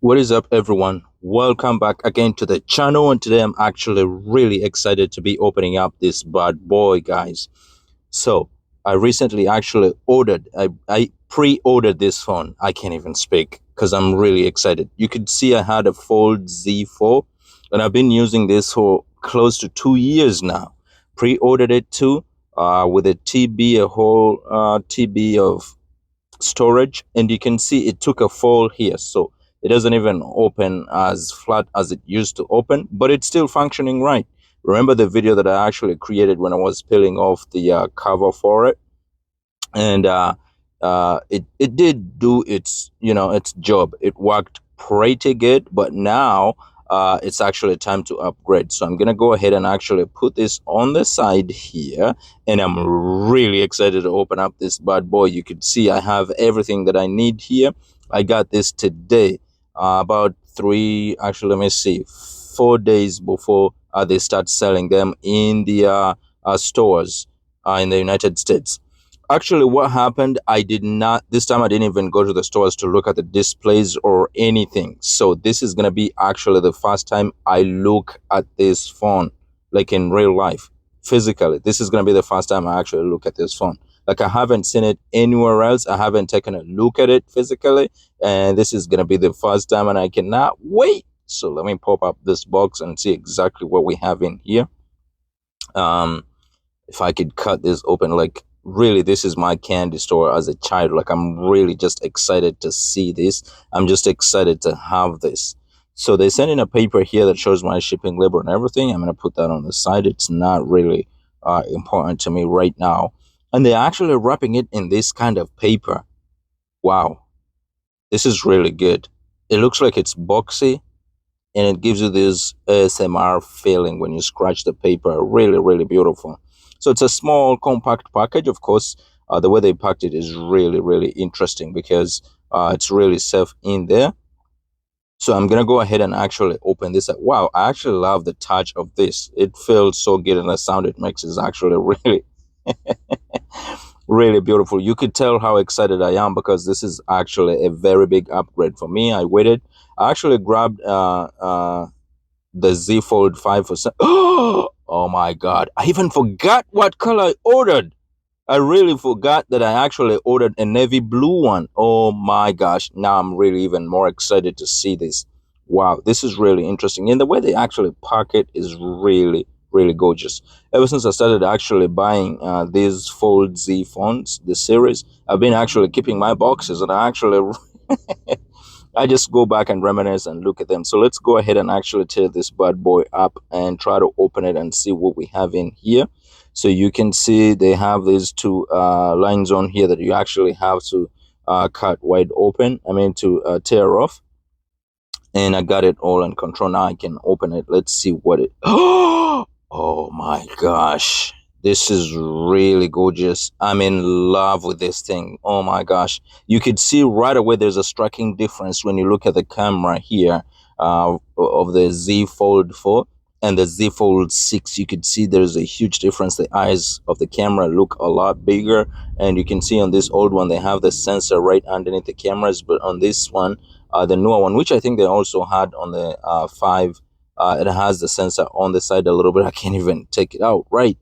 What is up, everyone? Welcome back again to the channel. And today I'm actually really excited to be opening up this bad boy, guys. So, I recently actually I pre-ordered this phone. I can't even speak because I'm really excited. You could see I had a Fold Z4 and I've been using this for close to 2 years now. Pre-ordered it too with a TB, a whole TB of storage, and you can see it took a fall here, so it doesn't even open as flat as it used to open, but it's still functioning right. Remember the video that I actually created when I was peeling off the cover for it? And it did do its job. It worked pretty good, but now it's actually time to upgrade. So I'm gonna go ahead and actually put this on the side here, and I'm really excited to open up this bad boy. You could see I have everything that I need here. I got this today, about actually, let me see, 4 days before they start selling them in the stores in the United States. Actually, what happened, I did not, this time I didn't even go to the stores to look at the displays or anything. So this is going to be actually the first time I look at this phone, like in real life, physically. This is going to be the first time I actually look at this phone. Like, I haven't seen it anywhere else. I haven't taken a look at it physically. And this is going to be the first time, and I cannot wait. So let me pop up this box and see exactly what we have in here. If I could cut this open, like, really, this is my candy store as a child. Like, I'm really just excited to see this. I'm just excited to have this. So they sent in a paper here that shows my shipping label and everything. I'm going to put that on the side. It's not really important to me right now. And they're actually wrapping it in this kind of paper. Wow, this is really good. It looks like it's boxy, and it gives you this ASMR feeling when you scratch the paper. Really, really beautiful. So it's a small, compact package. Of course, the way they packed it is really, really interesting because it's really safe in there. So I'm going to go ahead and actually open this. Wow, I actually love the touch of this. It feels so good, and the sound it makes is actually really, really beautiful. You could tell how excited I am because this is actually a very big upgrade for me. I waited. I actually grabbed the Z Fold 5 for oh my god, I even forgot what color I ordered. I really forgot that I actually ordered a navy blue one. Oh my gosh, now I'm really even more excited to see this. Wow, this is really interesting, and the way they actually pack it is really, really gorgeous. Ever since I started actually buying these Fold Z phones, the series, I've been actually keeping my boxes, and I just go back and reminisce and look at them. So let's go ahead and actually tear this bad boy up and try to open it and see what we have in here. So you can see they have these two lines on here that you actually have to cut wide open. I mean, to tear off. And I got it all in control. Now I can open it. Let's see what it... Oh my gosh. This is really gorgeous. I'm in love with this thing. Oh my gosh. You could see right away there's a striking difference when you look at the camera here of the Z Fold 4 and the Z Fold 6. You could see there's a huge difference. The eyes of the camera look a lot bigger. And you can see on this old one, they have the sensor right underneath the cameras. But on this one, the newer one, which I think they also had on the 5, it has the sensor on the side a little bit. I can't even take it out right.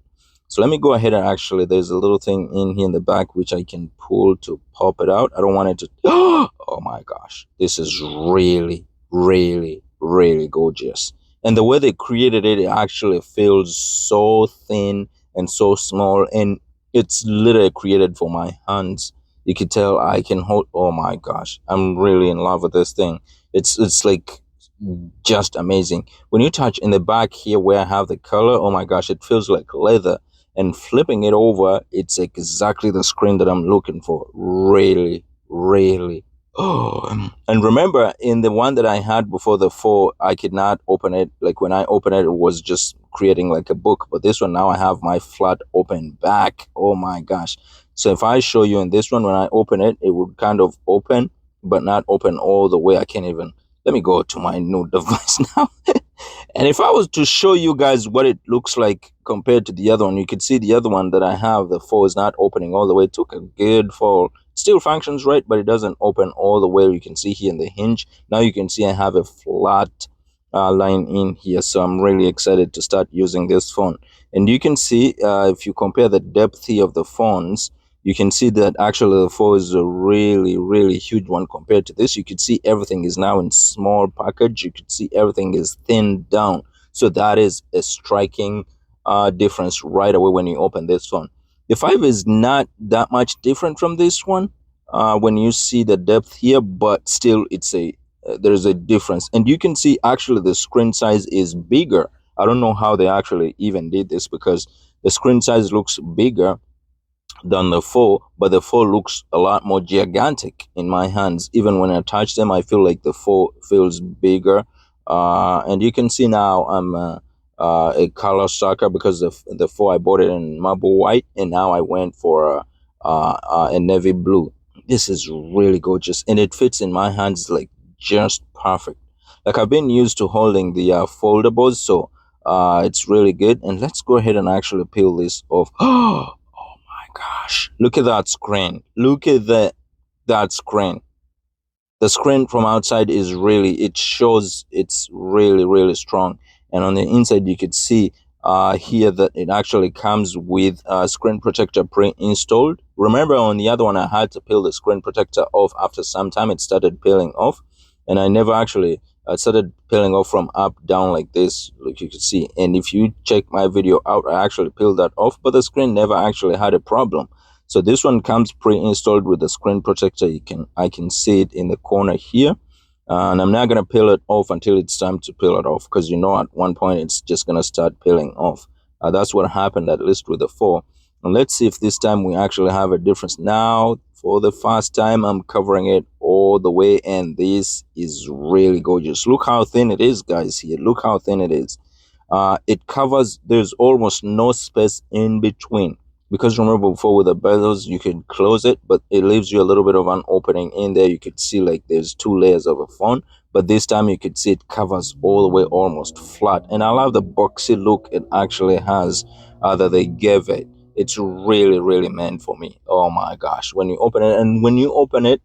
So let me go ahead and actually, there's a little thing in here in the back which I can pull to pop it out. I don't want it to... Oh my gosh, this is really, really, really gorgeous. And the way they created it, it actually feels so thin and so small, and it's literally created for my hands. You could tell I can hold... Oh my gosh, I'm really in love with this thing. It's like just amazing. When you touch in the back here where I have the color, oh my gosh, it feels like leather. And flipping it over, it's exactly the screen that I'm looking for. Really, really. Oh, and remember, in the one that I had before, the 4, I could not open it. Like, when I open it, it was just creating like a book. But this one, now I have my flat open back. Oh my gosh. So if I show you in this one, when I open it, it would kind of open, but not open all the way. I can't even... Let me go to my new device now. And if I was to show you guys what it looks like compared to the other one, you could see the other one that I have, the 4, is not opening all the way. It took a good fall still functions right, but it doesn't open all the way. You can see here in the hinge. Now you can see I have a flat line in here, so I'm really excited to start using this phone. And you can see if you compare the depth here of the phones, you can see that actually the phone is a really huge one compared to this. You could see everything is now in small package. You could see everything is thinned down, so that is a striking difference right away when you open this phone. The 5 is not that much different from this one when you see the depth here, but still it's a there's a difference. And you can see actually the screen size is bigger. I don't know how they actually even did this, because the screen size looks bigger than the 4, but the 4 looks a lot more gigantic in my hands. Even when I touch them, I feel like the 4 feels bigger. And you can see now I'm a color sucker, because the 4 I bought it in marble white, and now I went for a navy blue. This is really gorgeous, and it fits in my hands like just perfect. Like, I've been used to holding the foldables, so it's really good. And let's go ahead and actually peel this off. Oh my gosh, look at that screen. Look at that screen. The screen from outside is really, it shows it's really strong. And on the inside you could see here that it actually comes with a screen protector pre-installed. Remember, on the other one I had to peel the screen protector off. After some time it started peeling off, and I never actually started peeling off from up down like this, like you could see. And if you check my video out, I actually peeled that off, but the screen never actually had a problem. So this one comes pre-installed with the screen protector. I can see it in the corner here, and I'm not gonna peel it off until it's time to peel it off, because you know at one point it's just gonna start peeling off. That's what happened, at least with the 4. And let's see if this time we actually have a difference. Now, for the first time, I'm covering it all the way, and this is really gorgeous. Look how thin it is, guys. Here, look how thin it is. It covers, there's almost no space in between, because remember before with the bezels you can close it, but it leaves you a little bit of an opening in there. You could see like there's 2 layers of a phone, but this time you could see it covers all the way almost flat. And I love the boxy look it actually has that they gave it. It's really meant for me. Oh my gosh, when you open it, and when you open it,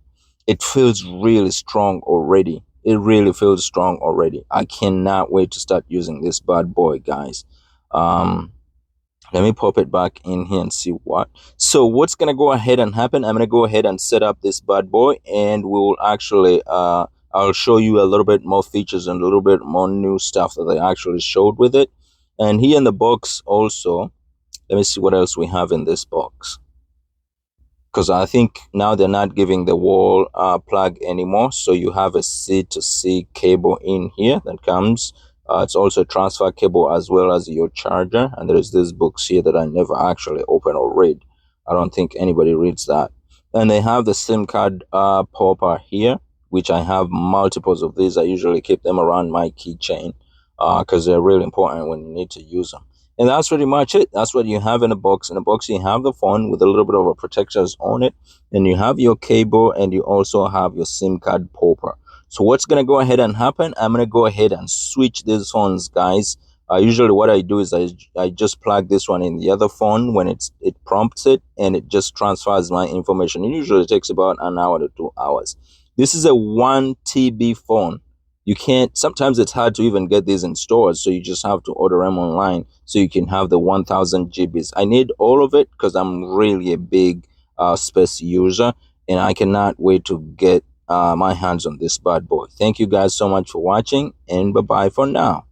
it feels really strong already. It really feels strong already. I cannot wait to start using this bad boy, guys. Let me pop it back in here and see what. So what's gonna go ahead and happen, I'm gonna go ahead and set up this bad boy, and we'll actually I'll show you a little bit more features and a little bit more new stuff that they actually showed with it. And here in the box also, let me see what else we have in this box, because I think now they're not giving the wall plug anymore. So you have a C to C cable in here that comes. It's also a transfer cable as well as your charger. And there's this books here that I never actually open or read. I don't think anybody reads that. And they have the SIM card popper here, which I have multiples of these. I usually keep them around my keychain because they're really important when you need to use them. And that's pretty much it. That's what you have in a box. In a box, you have the phone with a little bit of a protectors on it. And you have your cable, and you also have your SIM card popper. So what's going to go ahead and happen, I'm going to go ahead and switch these phones, guys. Usually what I do is I just plug this one in the other phone when it prompts it, and it just transfers my information. It usually takes about an hour to 2 hours. This is a 1 TB phone. You can't, sometimes it's hard to even get these in stores, so you just have to order them online so you can have the 1000 GBs. I need all of it because I'm really a big space user, and I cannot wait to get my hands on this bad boy. Thank you guys so much for watching, and bye bye for now.